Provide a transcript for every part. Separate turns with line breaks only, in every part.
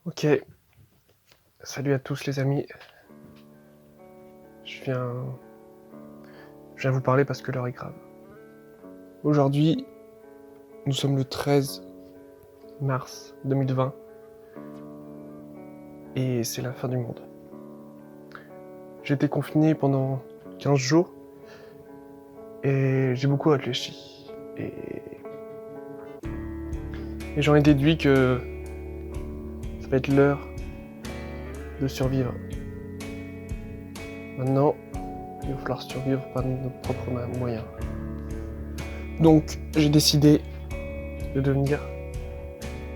Ok, salut à tous les amis. Je viens vous parler parce que l'heure est grave. Aujourd'hui, nous sommes le 13 mars 2020 et c'est la fin du monde. J'ai été confiné pendant 15 jours et j'ai beaucoup réfléchi. Et j'en ai déduit que ça va être l'heure de survivre. Maintenant, il va falloir survivre par nos propres moyens. Donc, j'ai décidé de devenir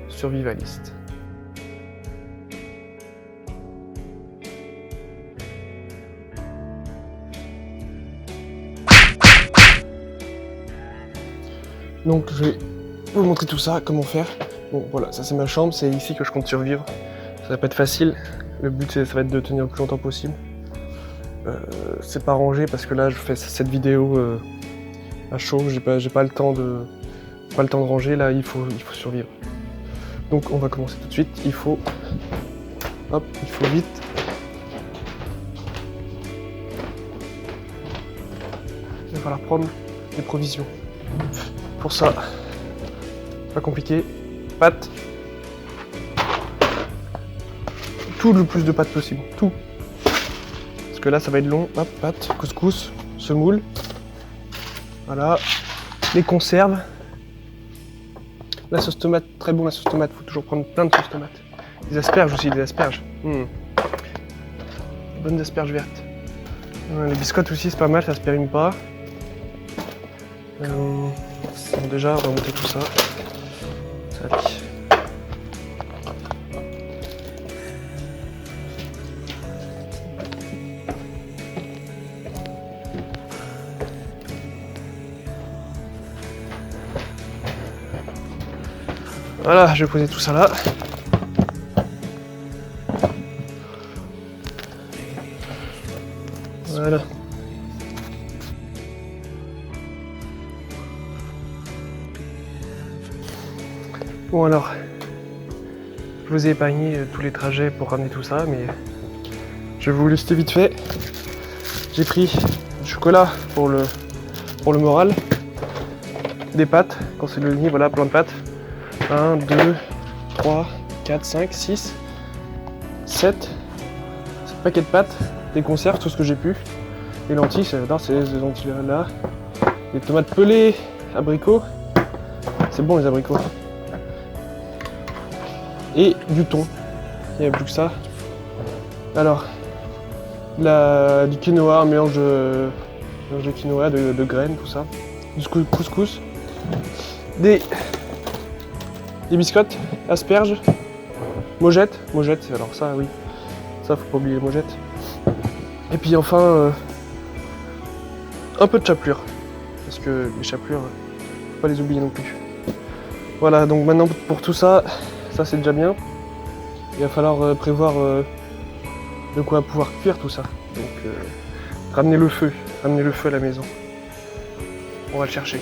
survivaliste. Donc, je vais vous montrer tout ça, comment faire. Bon, voilà, ça c'est ma chambre, c'est ici que je compte survivre. Ça va pas être facile. Le but, ça va être de tenir le plus longtemps possible. C'est pas rangé parce que là, je fais cette vidéo à chaud. J'ai pas le temps de ranger. Là, il faut survivre. Donc, on va commencer tout de suite. Il faut vite. Il va falloir prendre des provisions. Pour ça, pas compliqué. Pâtes. Tout le plus de pâtes possible. Tout. Parce que là, ça va être long. Hop, pâtes, couscous, semoule. Voilà. Les conserves. La sauce tomate, très bon la sauce tomate. Faut toujours prendre plein de sauce tomate. Des asperges aussi, des asperges. Bonnes asperges vertes. Les biscottes aussi, c'est pas mal, ça se périme pas. Bon, déjà, on va monter tout ça. Tac. Voilà, je vais poser tout ça là. Voilà. Bon alors, je vous ai épargné tous les trajets pour ramener tout ça, mais je vais vous lister vite fait. J'ai pris du chocolat pour le moral, des pâtes, quand c'est le nid, voilà, plein de pâtes. 1, 2, 3, 4, 5, 6, 7 paquets de pâtes, des conserves, tout ce que j'ai pu. Les lentilles, j'adore ces lentilles là. Des tomates pelées, abricots. C'est bon les abricots. Et du thon. Il n'y avait plus que ça. Alors, du quinoa, un mélange de quinoa, de graines, tout ça. Du couscous. Des biscottes, asperges, mojettes, alors ça oui, ça faut pas oublier les mojettes. Et puis enfin, un peu de chapelure, parce que les chapelures, faut pas les oublier non plus. Voilà, donc maintenant pour tout ça, ça c'est déjà bien. Il va falloir prévoir de quoi pouvoir cuire tout ça. Donc ramener le feu à la maison. On va le chercher.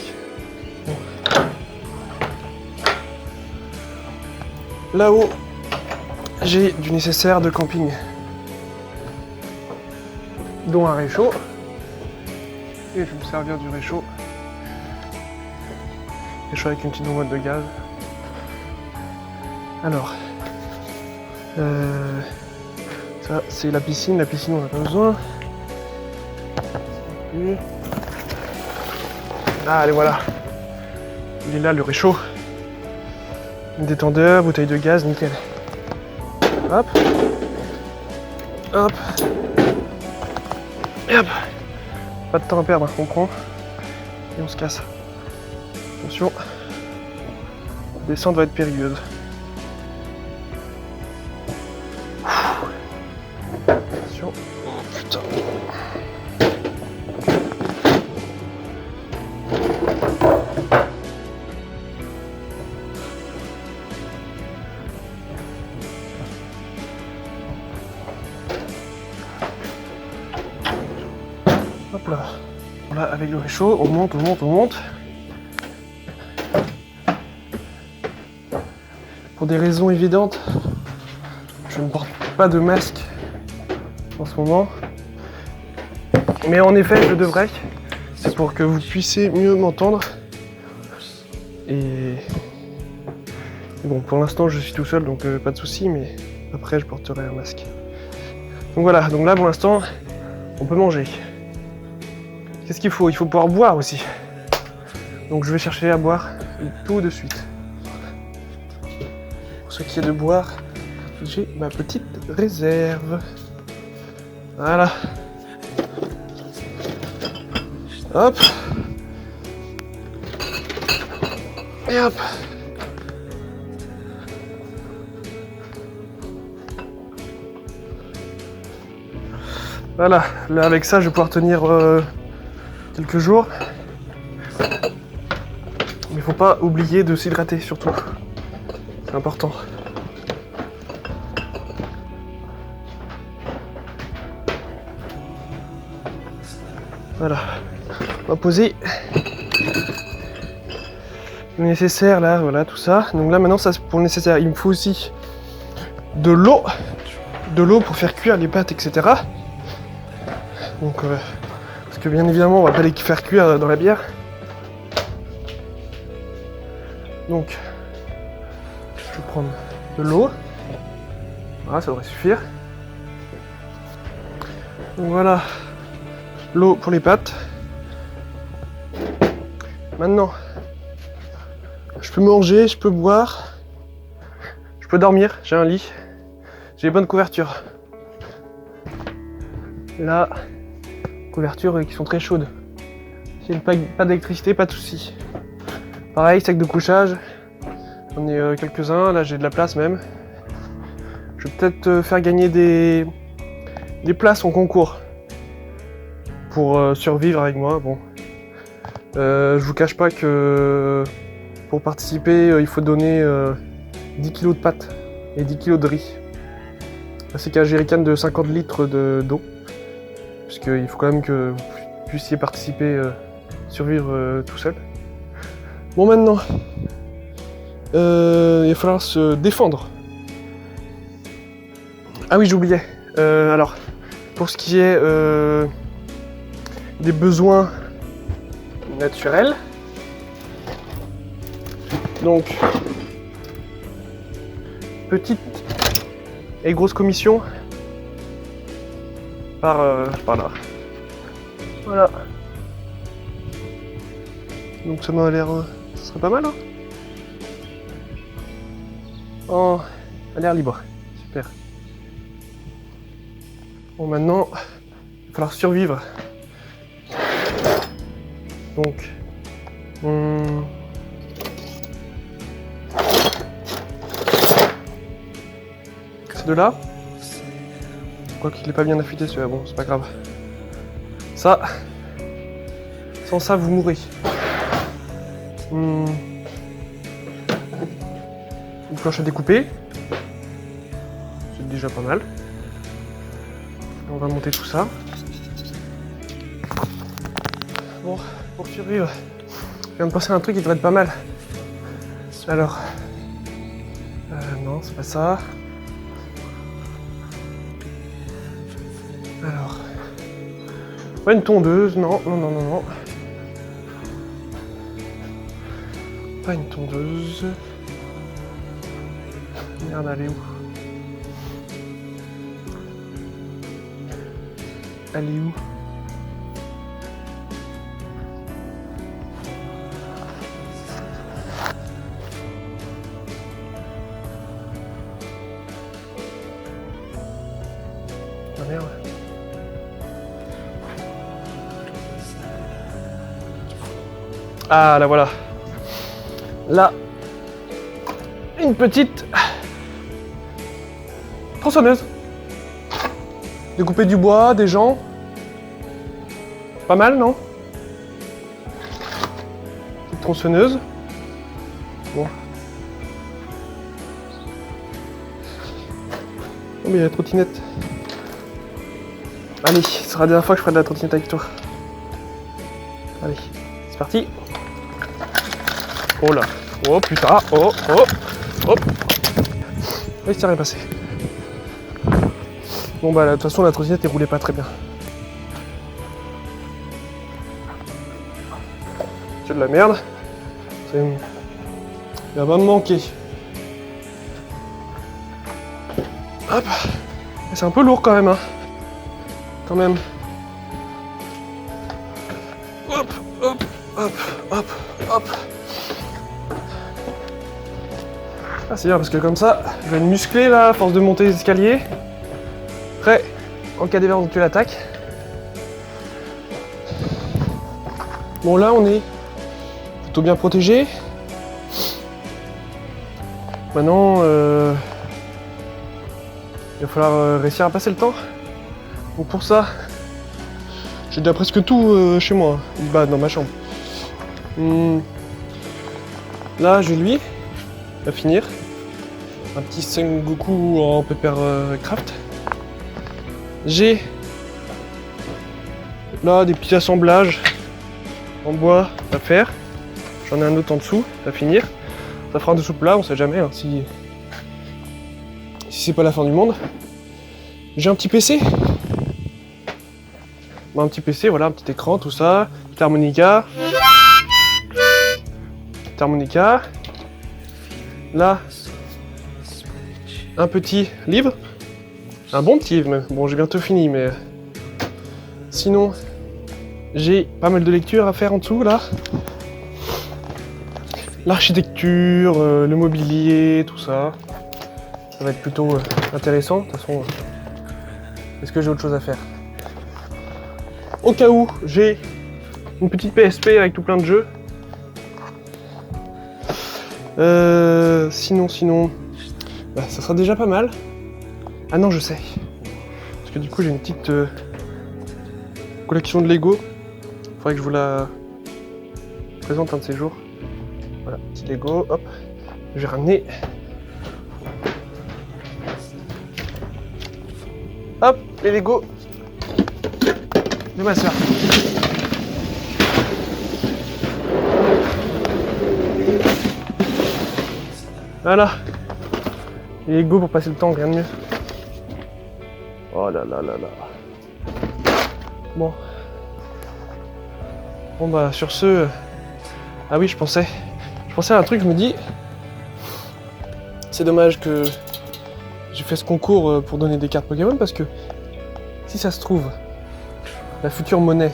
Bon. Là-haut, j'ai du nécessaire de camping, dont un réchaud. Et je vais me servir du réchaud. Réchaud avec une petite bonbonne de gaz. Alors, ça c'est la piscine on n'a pas besoin. Ah allez voilà, il est là le réchaud. Une détendeur, bouteille de gaz, nickel. Hop. Hop. Et hop. Pas de temps à perdre, on prend. Et on se casse. Attention. La descente va être périlleuse. Attention. Oh putain. Hop là. Voilà, avec le réchaud, on monte. Pour des raisons évidentes, je ne porte pas de masque en ce moment. Mais en effet, je devrais. C'est pour que vous puissiez mieux m'entendre. Et bon, pour l'instant, je suis tout seul, donc pas de souci, mais après, je porterai un masque. Donc voilà, donc là, pour l'instant, on peut manger. Qu'est-ce qu'il faut? Il faut pouvoir boire aussi. Donc je vais chercher à boire tout de suite. Pour ce qui est de boire, j'ai ma petite réserve. Voilà. Hop. Et hop. Voilà, là avec ça je vais pouvoir tenir quelques jours. Mais il faut pas oublier de s'hydrater surtout. C'est important. Voilà. On va poser le nécessaire là, voilà tout ça. Donc là maintenant ça c'est pour le nécessaire. Il me faut aussi de l'eau. De l'eau pour faire cuire les pâtes, etc. Donc parce que bien évidemment on va pas les faire cuire dans la bière. Donc je vais prendre de l'eau. Voilà, ça devrait suffire. Donc voilà, l'eau pour les pâtes. Maintenant, je peux manger, je peux boire, je peux dormir, j'ai un lit, j'ai les bonnes couvertures. Là, couvertures qui sont très chaudes. S'il n'y a pas d'électricité, pas de soucis. Pareil, sac de couchage, j'en ai quelques-uns, là j'ai de la place même. Je vais peut-être faire gagner des places en concours pour survivre avec moi. Bon, je vous cache pas que pour participer, il faut donner 10 kg de pâtes et 10 kg de riz. C'est qu'un jerrycan de 50 litres d'eau, puisqu'il faut quand même que vous puissiez participer, survivre tout seul. Bon, maintenant, il va falloir se défendre. Ah oui, j'oubliais. Alors, pour ce qui est des besoins naturels, donc petite et grosse commission par là. Voilà. Donc ça m'a l'air, ça serait pas mal, hein. Oh, à l'air libre, super. Bon, maintenant, il va falloir survivre. Donc, c'est de là. Quoi qu'il n'est pas bien affûté, celui-là, bon, c'est pas grave. Ça, sans ça, vous mourrez. Une planche à découper. C'est déjà pas mal. On va monter tout ça. Bon, pour survivre, je viens de penser à un truc qui devrait être pas mal. Alors, non, c'est pas ça. Alors, ouais, une tondeuse, non. Pas une tondeuse. Merde, elle est où? Elle est où? Ah merde. Ah, là voilà. Là, une petite tronçonneuse. Découper du bois, des gens. Pas mal, non? Petite tronçonneuse. Bon. Oh, mais il y a la trottinette. Allez, ce sera la dernière fois que je ferai de la trottinette avec toi. Allez, c'est parti. Oh là. Oh putain. Oh. Hop. Oui, c'est rien passé. Bon bah de toute façon la trottinette elle roulait pas très bien. C'est de la merde. Il va pas me manquer. Hop. C'est un peu lourd quand même, hein. Quand même. Hop, hop, hop, hop, hop. Ah c'est bien parce que comme ça, je vais me muscler là à force de monter les escaliers. Prêt en cas d'éventuelle attaque. Bon là on est plutôt bien protégé. Maintenant il va falloir réussir à passer le temps. Donc pour ça, j'ai déjà presque tout chez moi, bah, dans ma chambre. Là j'ai lui, à finir. Un petit Sengoku en Paper Craft. J'ai là des petits assemblages en bois à faire. J'en ai un autre en dessous à finir. Ça fera un dessous plat, on sait jamais hein, si c'est pas la fin du monde. J'ai un petit PC. Bon, un petit PC, voilà, un petit écran, tout ça. Petite harmonica. Petite harmonica. Là, un petit livre. Un bon petit livre, même. Bon, j'ai bientôt fini, mais... Sinon, j'ai pas mal de lectures à faire en dessous, là. L'architecture, le mobilier, tout ça. Ça va être plutôt intéressant. De toute façon, est-ce que j'ai autre chose à faire? Au cas où, j'ai une petite PSP avec tout plein de jeux. Sinon... Bah, ça sera déjà pas mal. Ah non, je sais. Parce que du coup, j'ai une petite collection de Lego. Faudrait que je vous la présente un de ces jours. Voilà, petit Lego, hop. J'ai ramené. Hop, les Lego de ma soeur. Voilà. Les Lego pour passer le temps, rien de mieux. Oh là là là là. Bon. Bon bah sur ce... Ah oui, je pensais à un truc, je me dis... C'est dommage que j'ai fait ce concours pour donner des cartes Pokémon parce que si ça se trouve, la future monnaie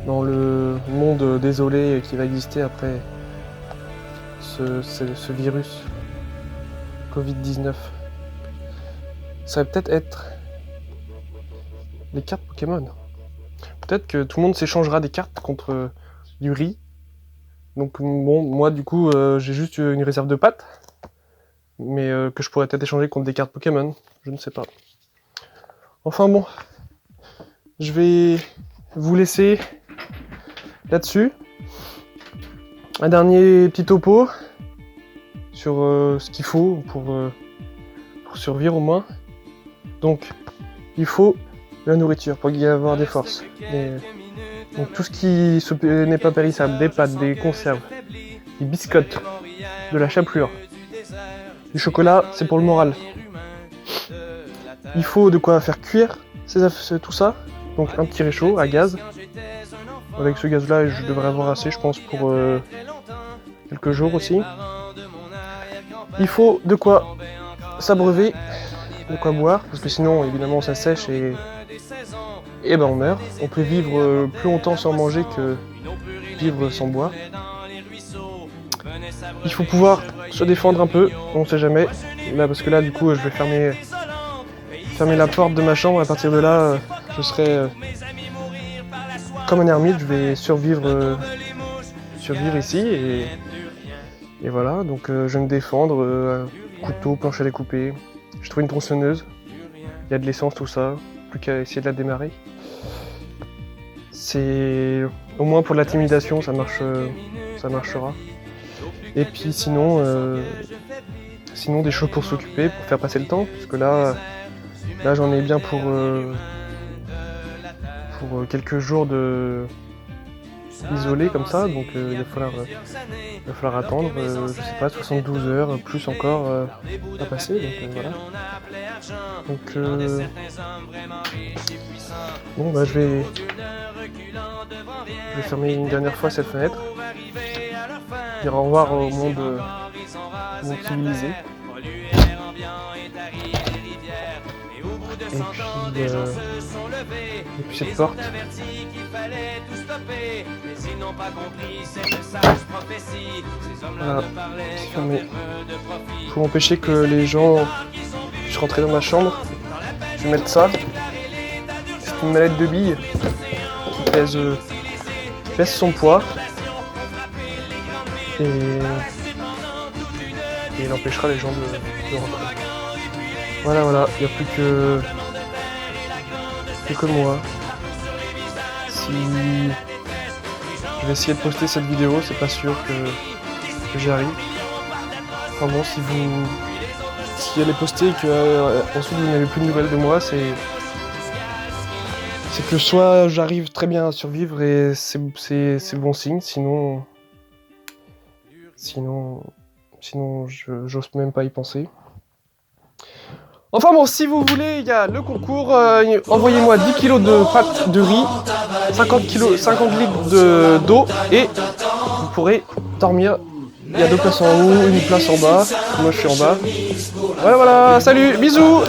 dans le monde désolé qui va exister après ce virus Covid-19, ça va peut-être être les cartes Pokémon. Peut-être que tout le monde s'échangera des cartes contre du riz. Donc bon, moi du coup j'ai juste une réserve de pâtes, mais que je pourrais peut-être échanger contre des cartes Pokémon, je ne sais pas. Enfin bon, je vais vous laisser là-dessus. Un dernier petit topo sur ce qu'il faut pour survivre au moins. Donc, il faut de la nourriture pour y avoir des forces. Donc tout ce qui n'est pas périssable, des pâtes, des conserves, des biscottes, de la chapelure, du chocolat, c'est pour le moral. Il faut de quoi faire cuire tout ça. Donc un petit réchaud à gaz. Avec ce gaz-là, je devrais avoir assez, je pense, pour quelques jours aussi. Il faut de quoi s'abreuver, de quoi boire, parce que sinon, évidemment, ça sèche et ben on meurt. On peut vivre plus longtemps sans manger que vivre sans boire. Il faut pouvoir se défendre un peu, on sait jamais. Là, parce que là, du coup, je vais fermer la porte de ma chambre. À partir de là, je serai comme un ermite. Je vais survivre ici et voilà. Donc, je vais me défendre. Couteau, planche à découper. J'ai trouvé une tronçonneuse. Il y a de l'essence, tout ça. Plus qu'à essayer de la démarrer. C'est au moins pour l'intimidation, ça marchera. Et puis sinon des choses pour s'occuper, pour faire passer le temps, parce que là j'en ai bien pour quelques jours de isolé comme ça, donc il va falloir attendre, je sais pas, 72 heures, plus encore à passer, donc voilà. Donc bon bah je vais fermer une dernière fois cette fenêtre, dire au revoir au monde civilisé. Et puis cette porte. Voilà, c'est fermé. Pour empêcher que les gens puissent rentrer dans ma chambre, je vais mettre ça. C'est une mallette de billes qui pèse son poids. Et il empêchera les gens de rentrer. Voilà, il n'y a plus que moi. Si je vais essayer de poster cette vidéo, c'est pas sûr que j'y arrive. Enfin bon, si elle est postée et que ensuite vous n'avez plus de nouvelles de moi, c'est que soit j'arrive très bien à survivre et c'est bon signe, sinon j'ose même pas y penser. Enfin bon, si vous voulez, il y a le concours, envoyez-moi 10 kg de pâtes de riz, 50 litres d'eau et vous pourrez dormir. Il y a 2 places en haut, une place en bas, moi je suis en bas. Voilà, salut, bisous!